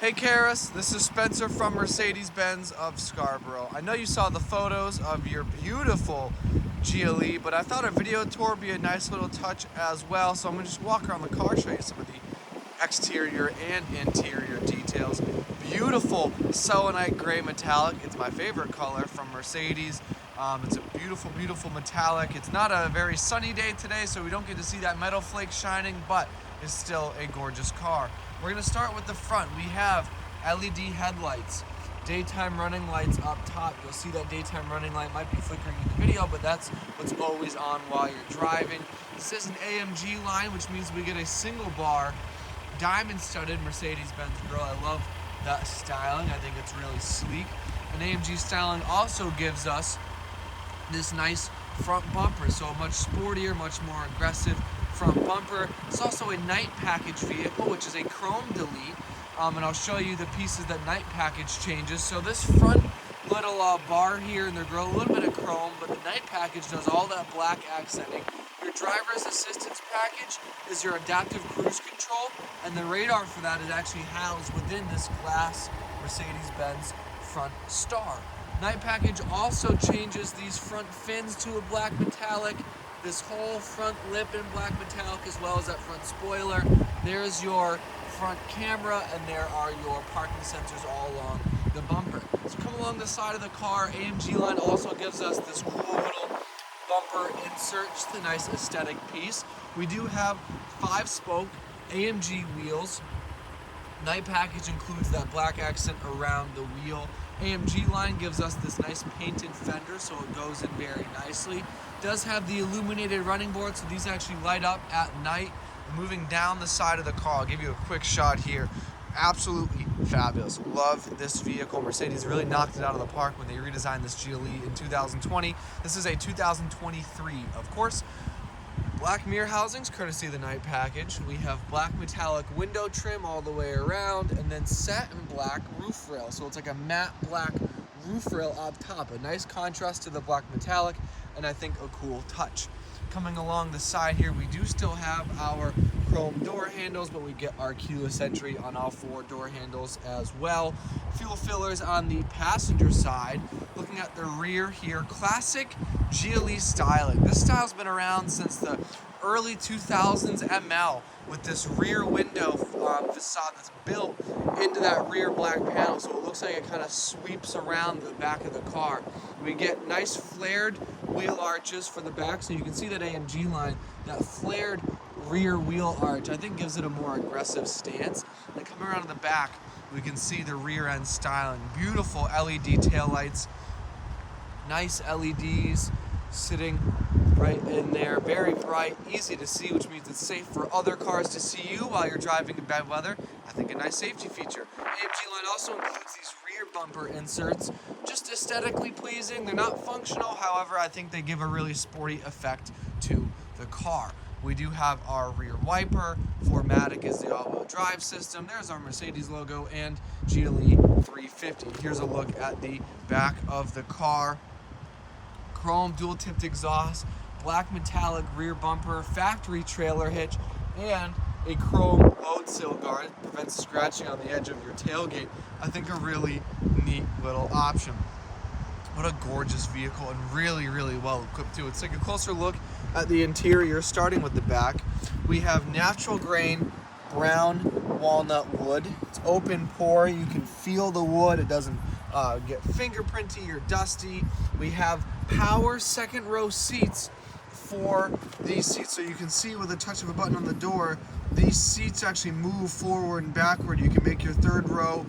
Hey Karis, this is Spencer from Mercedes-Benz of Scarborough. I know you saw the photos of your beautiful GLE, but I thought a video tour would be a nice little touch as well. So I'm going to just walk around the car, show you some of the exterior and interior details. Beautiful selenite gray metallic. It's my favorite color from Mercedes. It's a beautiful, beautiful metallic. It's not a very sunny day today, so we don't get to see that metal flake shining, but it's still a gorgeous car. We're going to start with the front. We have LED headlights, daytime running lights up top. You'll see that daytime running light might be flickering in the video, but that's what's always on while you're driving. This is an AMG line, which means we get a single bar, diamond studded Mercedes-Benz grille. I love that styling. I think it's really sleek. An AMG styling also gives us this nice front bumper, so a much sportier, much more aggressive front bumper. It's also a night package vehicle, which is a chrome delete, and I'll show you the pieces that night package changes. So this front little bar here in the grille, a little bit of chrome, but the night package does all that black accenting. Your driver's assistance package is your adaptive cruise control, and the radar for that is actually housed within this glass Mercedes-Benz front star. Night package also changes these front fins to a black metallic, this whole front lip in black metallic, as well as that front spoiler. There's your front camera, and there are your parking sensors all along the bumper. So come along the side of the car. AMG line also gives us this cool little bumper insert, just a nice aesthetic piece. We do have 5-spoke AMG wheels. Night package includes that black accent around the wheel. AMG line gives us this nice painted fender, so it goes in very nicely. Does have the illuminated running boards, so these actually light up at night. Moving down the side of the car, I'll give you a quick shot here. Absolutely fabulous. Love this vehicle. Mercedes really knocked it out of the park when they redesigned this GLE in 2020. This is a 2023, of course. Black mirror housings, courtesy of the night package. We have black metallic window trim all the way around, and then satin black roof rail. So it's like a matte black roof rail up top. A nice contrast to the black metallic, and I think a cool touch. Coming along the side here, we do still have our chrome door handles, but we get our keyless entry on all 4 door handles as well. Fuel fillers on the passenger side. Looking at the rear here, classic GLE styling. This style's been around since the early 2000s ML, with this rear window facade that's built into that rear black panel, so it looks like it kind of sweeps around the back of the car. We get nice flared wheel arches for the back, so you can see that AMG line, that flared rear wheel arch, I think gives it a more aggressive stance. And coming around to the back, we can see the rear end styling. Beautiful LED taillights, nice LEDs sitting right in there, very bright, easy to see, which means it's safe for other cars to see you while you're driving in bad weather. I think a nice safety feature. AMG line also includes these rear bumper inserts, just aesthetically pleasing. They're not functional, however, I think they give a really sporty effect to the car. We do have our rear wiper. 4MATIC is the all-wheel drive system. There's our Mercedes logo and GLE 350. Here's a look at the back of the car. Chrome dual-tipped exhaust, black metallic rear bumper, factory trailer hitch, and a chrome load sill guard. It prevents scratching on the edge of your tailgate. I think a really neat little option. What a gorgeous vehicle, and really, really well equipped too. Let's take a closer look at the interior, starting with the back. We have natural grain brown walnut wood. It's open pore. You can feel the wood. It doesn't get fingerprinty or dusty. We have power second row seats for these seats, so you can see with a touch of a button on the door, these seats actually move forward and backward. You can make your third row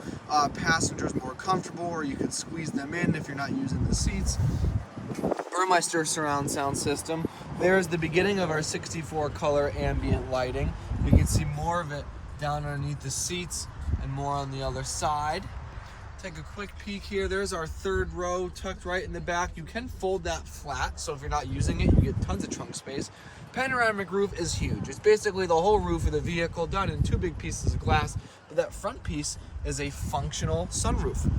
passengers more comfortable, or you can squeeze them in if you're not using the seats. Burmeister surround sound system. There's the beginning of our 64 color ambient lighting. You can see more of it down underneath the seats and more on the other side. Take a quick peek here. There's our third row tucked right in the back. You can fold that flat, so if you're not using it, you get tons of trunk space. Panoramic roof is huge. It's basically the whole roof of the vehicle done in 2 big pieces of glass, but that front piece is a functional sunroof.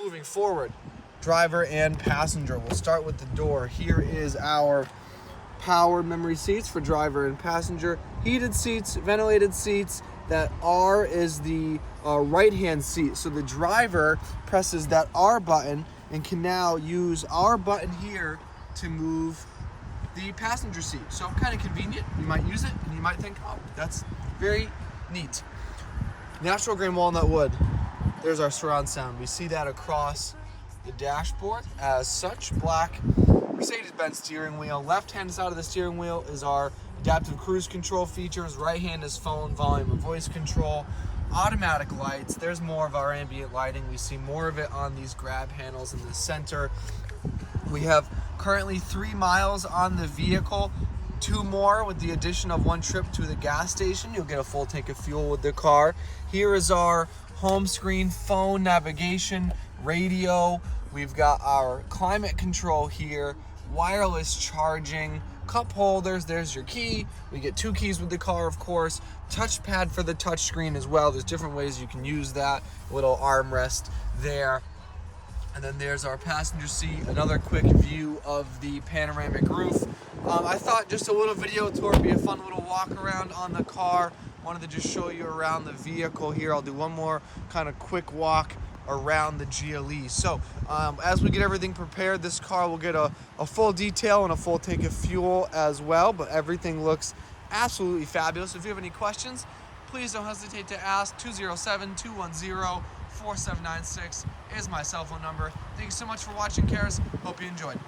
Moving forward, driver and passenger. We'll start with the door. Here is our power memory seats for driver and passenger, heated seats, ventilated seats, that R is the right-hand seat. So the driver presses that R button and can now use our button here to move the passenger seat. So kind of convenient. You might use it and you might think, oh, that's very neat. Natural grain walnut wood. There's our surround sound. We see that across the dashboard. As such, black Mercedes-Benz steering wheel. Left-hand side of the steering wheel is our adaptive cruise control features. Right hand is phone, volume, and voice control. Automatic lights. There's more of our ambient lighting. We see more of it on these grab handles in the center. We have currently 3 miles on the vehicle. 2 more with the addition of 1 trip to the gas station. You'll get a full tank of fuel with the car. Here is our home screen, phone, navigation, radio. We've got our climate control here, wireless charging, cup holders. There's your key. We get 2 keys with the car, of course. Touchpad for the touch screen as well. There's different ways you can use that. A little armrest there. And then there's our passenger seat. Another quick view of the panoramic roof. I thought just a little video tour would be a fun little walk around on the car. Wanted to just show you around the vehicle here. I'll do one more kind of quick walk around the GLE. So as we get everything prepared, this car will get a full detail and a full tank of fuel as well, but everything looks absolutely fabulous. If you have any questions, please don't hesitate to ask. 207-210-4796 is my cell phone number. Thank you so much for watching, Karis. Hope you enjoyed.